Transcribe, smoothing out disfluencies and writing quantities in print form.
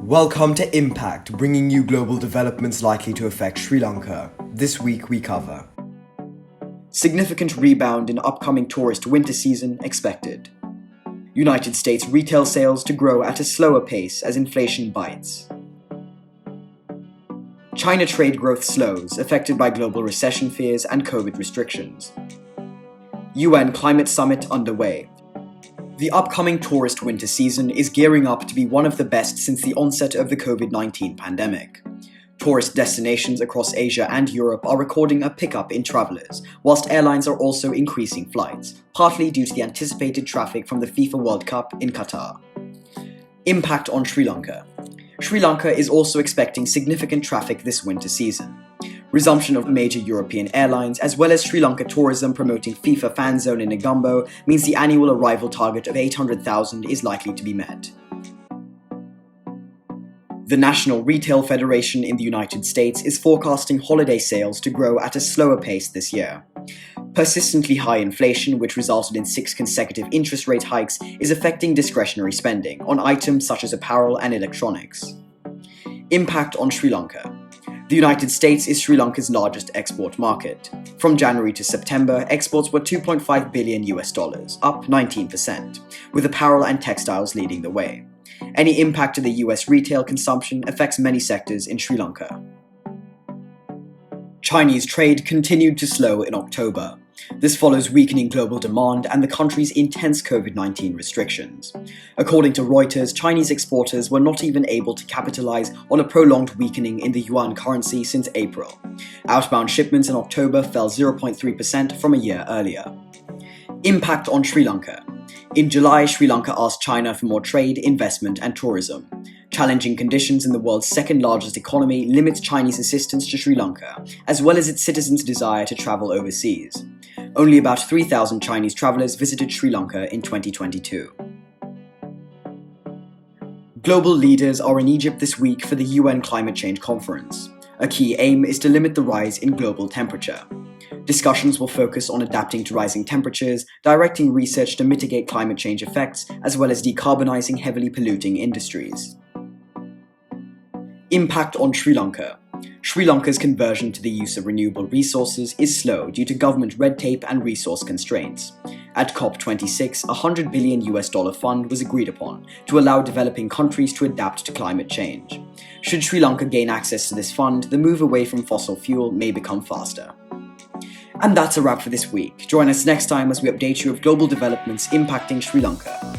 Welcome to Impact, bringing you global developments likely to affect Sri Lanka. This week we cover significant rebound in upcoming tourist winter season expected. United States retail sales to grow at a slower pace as inflation bites. China trade growth slows, affected by global recession fears and COVID restrictions. UN climate summit underway. The upcoming tourist winter season is gearing up to be one of the best since the onset of the COVID-19 pandemic. Tourist destinations across Asia and Europe are recording a pickup in travelers, whilst airlines are also increasing flights, partly due to the anticipated traffic from the FIFA World Cup in Qatar. Impact on Sri Lanka. Sri Lanka is also expecting significant traffic this winter season. Resumption of major European airlines, as well as Sri Lanka tourism promoting FIFA fan zone in Negombo, means the annual arrival target of 800,000 is likely to be met. The National Retail Federation in the United States is forecasting holiday sales to grow at a slower pace this year. Persistently high inflation, which resulted in 6 consecutive interest rate hikes, is affecting discretionary spending on items such as apparel and electronics. Impact on Sri Lanka. The United States is Sri Lanka's largest export market. From January to September, exports were $2.5 billion, up 19%, with apparel and textiles leading the way. Any impact to the US retail consumption affects many sectors in Sri Lanka. Chinese trade continued to slow in October. This follows weakening global demand and the country's intense COVID-19 restrictions. According to Reuters, Chinese exporters were not even able to capitalize on a prolonged weakening in the yuan currency since April. Outbound shipments in October fell 0.3% from a year earlier. Impact on Sri Lanka. In July, Sri Lanka asked China for more trade, investment, and tourism. Challenging conditions in the world's second-largest economy limits Chinese assistance to Sri Lanka, as well as its citizens' desire to travel overseas. Only about 3,000 Chinese travelers visited Sri Lanka in 2022. Global leaders are in Egypt this week for the UN Climate Change Conference. A key aim is to limit the rise in global temperature. Discussions will focus on adapting to rising temperatures, directing research to mitigate climate change effects, as well as decarbonizing heavily polluting industries. Impact on Sri Lanka. Sri Lanka's conversion to the use of renewable resources is slow due to government red tape and resource constraints. At COP26, a $100 billion fund was agreed upon to allow developing countries to adapt to climate change. Should Sri Lanka gain access to this fund, the move away from fossil fuel may become faster. And that's a wrap for this week. Join us next time as we update you of global developments impacting Sri Lanka.